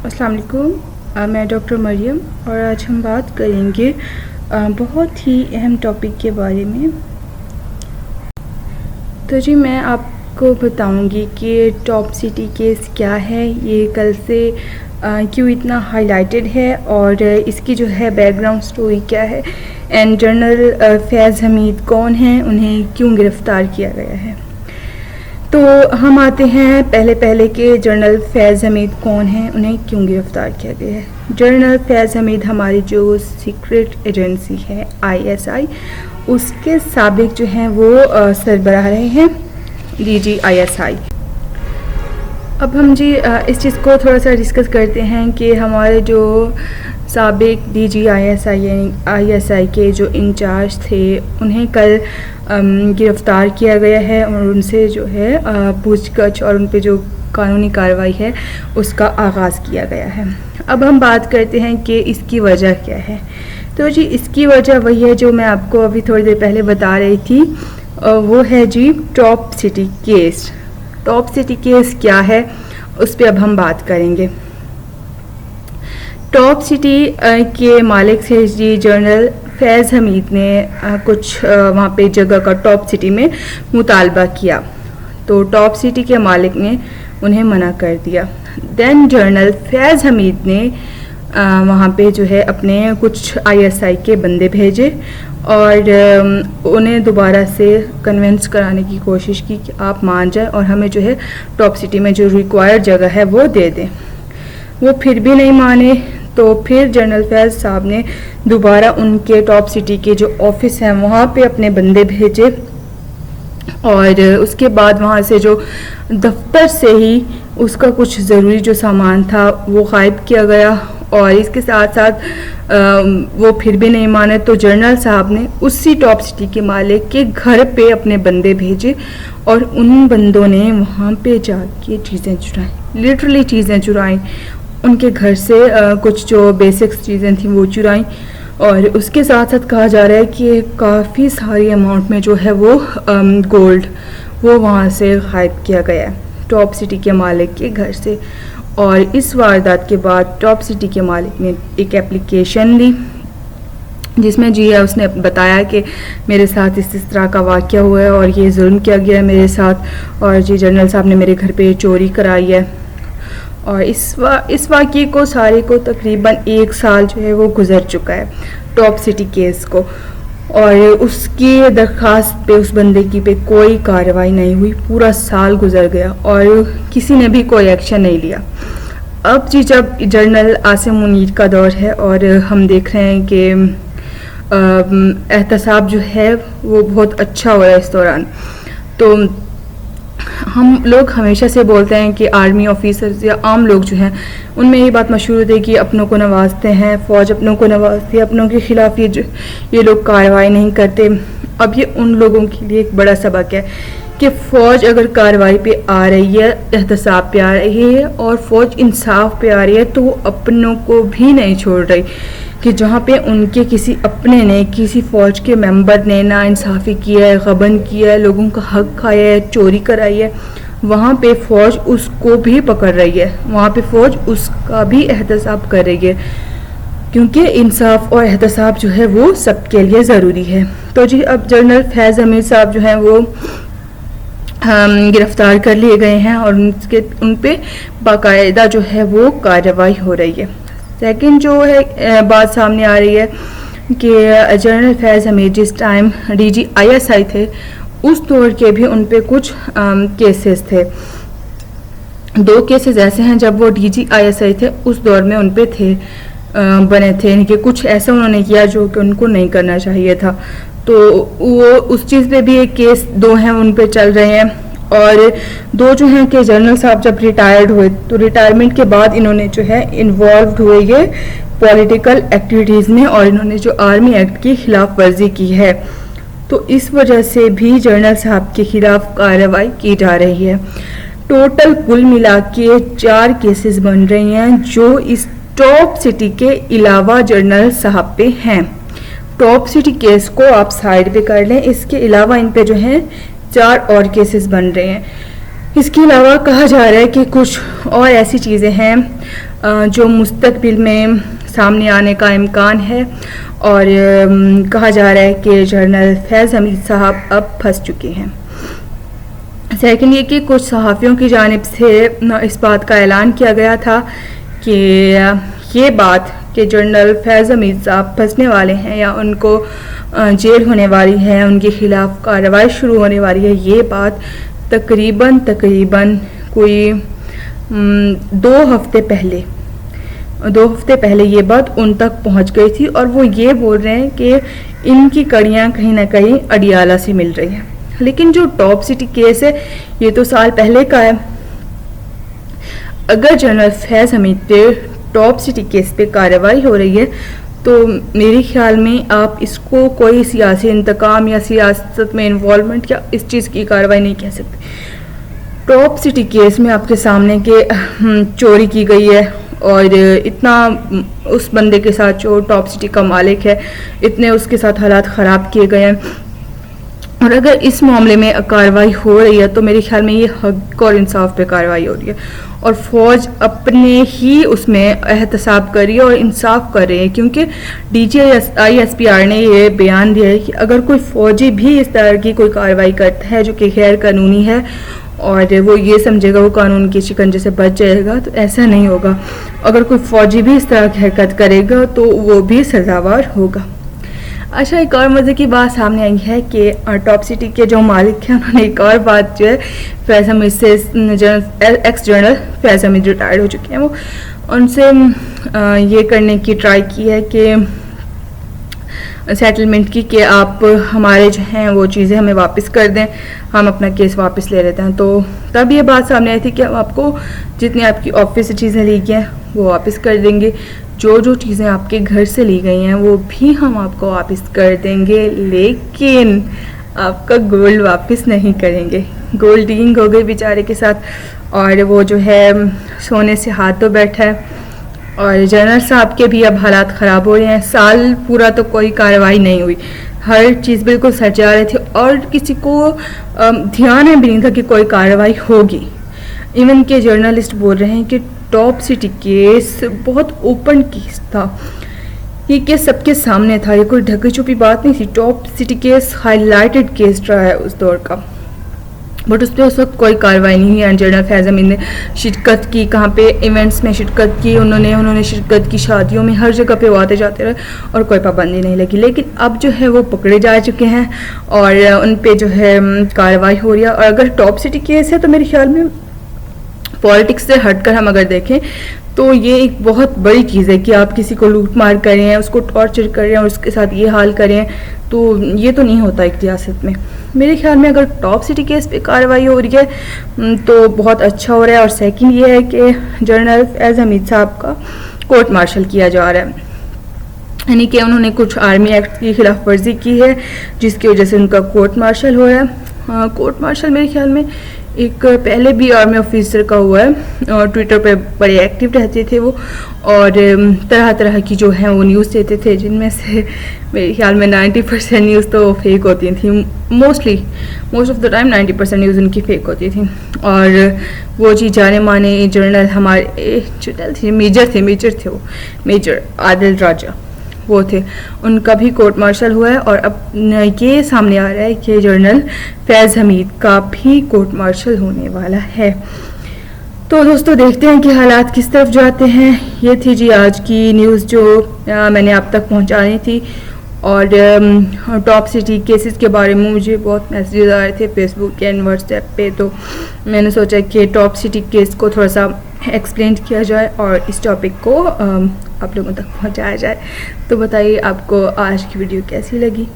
अस्सलाम वालेकुम। मैं डॉक्टर मरियम और आज हम बात करेंगे बहुत ही अहम टॉपिक के बारे में। तो जी मैं आपको बताऊंगी कि टॉप सिटी केस क्या है, ये कल से क्यों इतना हाईलाइटेड है और इसकी जो है बैकग्राउंड स्टोरी क्या है एंड जनरल फैज़ हमीद कौन हैं, उन्हें क्यों गिरफ़्तार किया गया है। तो हम आते हैं पहले के जनरल फैज़ हमीद कौन हैं, उन्हें क्यों गिरफ़्तार किया गया है। जनरल फैज़ हमीद हमारी जो सीक्रेट एजेंसी है ISI, उसके साबिक जो हैं वो सरबराह रहे हैं DG ISI। अब हम जी इस चीज़ को थोड़ा सा डिस्कस करते हैं कि हमारे जो साबिक DG ISI के जो इंचार्ज थे उन्हें कल गिरफ़्तार किया गया है और उनसे जो है पूछताछ और उन पे जो कानूनी कार्रवाई है उसका आगाज़ किया गया है। अब हम बात करते हैं कि इसकी वजह क्या है। तो जी इसकी वजह वही है जो मैं आपको अभी थोड़ी देर पहले बता रही थी, वो है जी top city case. Top city case क्या है उस पर अब हम बात करेंगे। टॉप सिटी के मालिक से जी जनरल फैज़ हमीद ने कुछ वहाँ पे जगह का टॉप सिटी में मुतालबा किया, तो टॉप सिटी के मालिक ने उन्हें मना कर दिया। देन जनरल फैज़ हमीद ने वहाँ पे जो है अपने कुछ ISI के बंदे भेजे और उन्हें दोबारा से कन्विंस कराने की कोशिश की कि आप मान जाएं और हमें जो है टॉप सिटी में जो रिक्वायर्ड जगह है वो दे दें। वो फिर भी नहीं माने, तो फिर जनरल फैज़ साहब ने दोबारा उनके टॉप सिटी के जो ऑफिस हैं वहाँ पे अपने बंदे भेजे और उसके बाद वहाँ से जो दफ्तर से ही उसका कुछ ज़रूरी जो सामान था वो गायब किया गया और इसके साथ साथ वो फिर भी नहीं माने, तो जनरल साहब ने उसी टॉप सिटी के मालिक के घर पे अपने बंदे भेजे और उन बंदों ने वहाँ पे जाके चीज़ें चुराई, लिटरली चीज़ें चुराई। उनके घर से कुछ जो बेसिक चीज़ें थी वो चुराई और उसके साथ साथ कहा जा रहा है कि काफ़ी सारी अमाउंट में जो है वो गोल्ड वो वहाँ से गायब किया गया है टॉप सिटी के मालिक के घर से। और इस वारदात के बाद टॉप सिटी के मालिक ने एक एप्लीकेशन ली जिसमें जी उसने बताया कि मेरे साथ इस तरह का वाक़या हुआ है और ये जुल्म किया गया है मेरे साथ और जी जनरल साहब ने मेरे घर पे चोरी कराई है। और इस वाक़ये को सारे को तकरीबन 1 साल जो है वो गुज़र चुका है टॉप सिटी केस को और उसकी दरख्वास्त पे उस बंदे की पे कोई कार्रवाई नहीं हुई। पूरा साल गुजर गया और किसी ने भी कोई एक्शन नहीं लिया। अब जी जब जनरल आसिम मुनीर का दौर है और हम देख रहे हैं कि एहतसाब जो है वो बहुत अच्छा हो रहा है इस दौरान, तो हम लोग हमेशा से बोलते हैं कि आर्मी ऑफिसर्स या आम लोग जो हैं उनमें ये बात मशहूर होती है कि अपनों को नवाजते हैं, फ़ौज अपनों को नवाजती है, अपनों के ख़िलाफ़ ये लोग कार्रवाई नहीं करते। अब ये उन लोगों के लिए एक बड़ा सबक है कि फ़ौज अगर कार्रवाई पे आ रही है, एहतसाब पे आ रही है और फ़ौज इंसाफ पे आ रही है, तो वो अपनों को भी नहीं छोड़ रही कि जहाँ पे उनके किसी अपने ने, किसी फ़ौज के मेंबर ने नाइंसाफ़ी किया है, गबन किया है, लोगों का हक खाया है, चोरी कराई है, वहाँ पे फ़ौज उसको भी पकड़ रही है, वहाँ पे फ़ौज उसका भी एहतसाब कर रही है, क्योंकि इंसाफ और एहतसाब जो है वो सबके लिए ज़रूरी है। तो जी अब जनरल फैज़ हमीद साहब जो हैं वो गिरफ़्तार कर लिए गए हैं और उन पे बाकायदा जो है वो कार्रवाई हो रही है। सेकंड जो है बात सामने आ रही है कि जनरल फैज़ हमीद जिस टाइम DG ISI थे उस दौर के भी उन पे कुछ केसेस थे। 2 केसेस ऐसे हैं जब वो DG ISI थे उस दौर में उन पे थे बने थे, यानी कि कुछ ऐसा उन्होंने किया जो कि उनको नहीं करना चाहिए था, तो वो उस चीज़ पे भी एक केस 2 हैं उन पे चल रहे हैं। और 2 जो हैं कि जनरल साहब जब रिटायर्ड हुए तो रिटायरमेंट के बाद इन्होंने जो है इन्वॉल्व हुए ये पॉलिटिकल एक्टिविटीज़ में और इन्होंने जो आर्मी एक्ट की खिलाफ वर्जी की है, तो इस वजह से भी जनरल साहब के खिलाफ कार्रवाई की जा रही है। टोटल कुल मिला के 4 केसेस बन रही हैं जो इस टॉप सिटी के अलावा जनरल साहब पे हैं। टॉप सिटी केस को आप साइड पे कर लें, इसके अलावा इन पे जो हैं 4 और केसेस बन रहे हैं। इसके अलावा कहा जा रहा है कि कुछ और ऐसी चीज़ें हैं जो मुस्तकबिल में सामने आने का इम्कान है, और कहा जा रहा है कि जनरल फैज़ हमीद साहब अब फंस चुके हैं। सेकेंड ये कि कुछ सहाफ़ियों की जानिब से इस बात का ऐलान किया गया था कि ये बात कि जनरल फैज़ हमीद साहब फंसने वाले हैं या उनको जेल होने वाली है, उनके ख़िलाफ़ कार्रवाई शुरू होने वाली है, ये बात तकरीबन कोई 2 हफ्ते पहले ये बात उन तक पहुंच गई थी, और वो ये बोल रहे हैं कि इनकी कड़ियाँ कहीं ना कहीं अडियाला से मिल रही हैं। लेकिन जो टॉप सिटी केस है ये तो साल पहले का है। अगर जनरल फैज़ हमीद पे टॉप सिटी केस पे कार्रवाई हो रही है तो मेरे ख्याल में आप इसको कोई सियासी इंतकाम या सियासत में इन्वॉल्वमेंट या इस चीज़ की कार्रवाई नहीं कह सकते। टॉप सिटी केस में आपके सामने के चोरी की गई है, और इतना उस बंदे के साथ जो टॉप सिटी का मालिक है, इतने उसके साथ हालात ख़राब किए गए हैं, और अगर इस मामले में कार्रवाई हो रही है तो मेरे ख्याल में ये हक और इंसाफ पे कार्रवाई हो रही है, और फ़ौज अपने ही उसमें एहतसाब कर रही है और इंसाफ कर रही है, क्योंकि DGI-SPR ने ये बयान दिया है कि अगर कोई फ़ौजी भी इस तरह की कोई कार्रवाई करता है जो कि गैर कानूनी है और वो ये समझेगा वो कानून के शिकंजे से बच जाएगा, तो ऐसा नहीं होगा। अगर कोई फ़ौजी भी इस तरह की हरकत करेगा तो वो भी सज़ावार होगा। अच्छा, एक और मज़े की बात सामने आई है कि टॉप सिटी के जो मालिक हैं उन्होंने एक और बात जो है, फैज़ हमीद से एक्स जनरल फैज़ हमीद रिटायर्ड हो चुके हैं, वो उनसे ये करने की ट्राई की है कि सेटलमेंट की कि आप हमारे जो हैं वो चीज़ें हमें वापस कर दें, हम अपना केस वापस ले लेते हैं। तो तब ये बात सामने आई थी कि हम आपको जितनी आपकी ऑफिस से चीज़ें ली गई हैं वो वापस कर देंगे, जो चीज़ें आपके घर से ली गई हैं वो भी हम आपको वापस कर देंगे, लेकिन आपका गोल्ड वापस नहीं करेंगे। गोल्ड डीलिंग हो गई बेचारे के साथ, और वो जो है सोने से हाथ धो बैठा है, और जनरल साहब के भी अब हालात ख़राब हो रहे हैं। साल पूरा तो कोई कार्रवाई नहीं हुई, हर चीज़ बिल्कुल सच जा रही थी, और किसी को ध्यान में भी नहीं था कि कोई कार्रवाई होगी। इवन के जर्नलिस्ट बोल रहे हैं कि टॉप सिटी केस बहुत ओपन केस था, ये केस सबके सामने था, ये कोई ढकी छुपी बात नहीं थी। Top city case highlighted case रहा है उस दौर का, बट उस पर उस वक्त कोई कार्रवाई नहीं हुई। जनरल फैज़ हमीद ने शिरकत की, कहाँ पे इवेंट्स में शिरकत की, उन्होंने शिरकत की, शादियों में, हर जगह पे वो आते जाते रहे और कोई पाबंदी नहीं लगी। लेकिन अब जो है वो पकड़े जा चुके हैं और उन पे जो है कार्रवाई हो रही है। और अगर टॉप सिटी केस है तो मेरे ख्याल में पॉलिटिक्स से हटकर हम अगर देखें तो ये एक बहुत बड़ी चीज़ है कि आप किसी को लूट मार कर रहे हैं, उसको टॉर्चर कर रहे हैं और उसके साथ ये हाल करें, तो ये तो नहीं होता एक रियासत में। मेरे ख्याल में अगर टॉप सिटी केस पे कार्रवाई हो रही है तो बहुत अच्छा हो रहा है। और सेकंड ये है कि जनरल फैज़ हमीद साहब का कोर्ट मार्शल किया जा रहा है, यानी कि उन्होंने कुछ आर्मी एक्ट की खिलाफ वर्जी की है जिसकी वजह से उनका कोर्ट मार्शल हुआ है। कोर्ट मार्शल मेरे ख्याल में एक पहले भी आर्मी ऑफिसर का हुआ है, और ट्विटर पे बड़े एक्टिव रहते थे वो, और तरह तरह की जो है वो न्यूज़ देते थे, जिनमें से मेरे ख्याल में 90% न्यूज़ तो फेक होती थी। Most of the time 90% news उनकी फेक होती थी। और वो जी जाने माने जनरल हमारे जनरल थे, मेजर थे वो, मेजर आदिल राजा वो थे, उनका भी कोर्ट मार्शल हुआ है। और अब ये सामने आ रहा है कि जनरल फैज़ हमीद का भी कोर्ट मार्शल होने वाला है। तो दोस्तों देखते हैं कि हालात किस तरफ जाते हैं। ये थी जी आज की न्यूज़ जो मैंने आप तक पहुंचानी थी। और टॉप सिटी केसेस के बारे में मुझे बहुत मैसेजेस आ रहे थे फेसबुक एंड व्हाट्सएप पे, तो मैंने सोचा कि टॉप सिटी केस को थोड़ा सा एक्सप्लेन किया जाए और इस टॉपिक को आप लोगों तक पहुंचाया जाए। तो बताइए आपको आज की वीडियो कैसी लगी।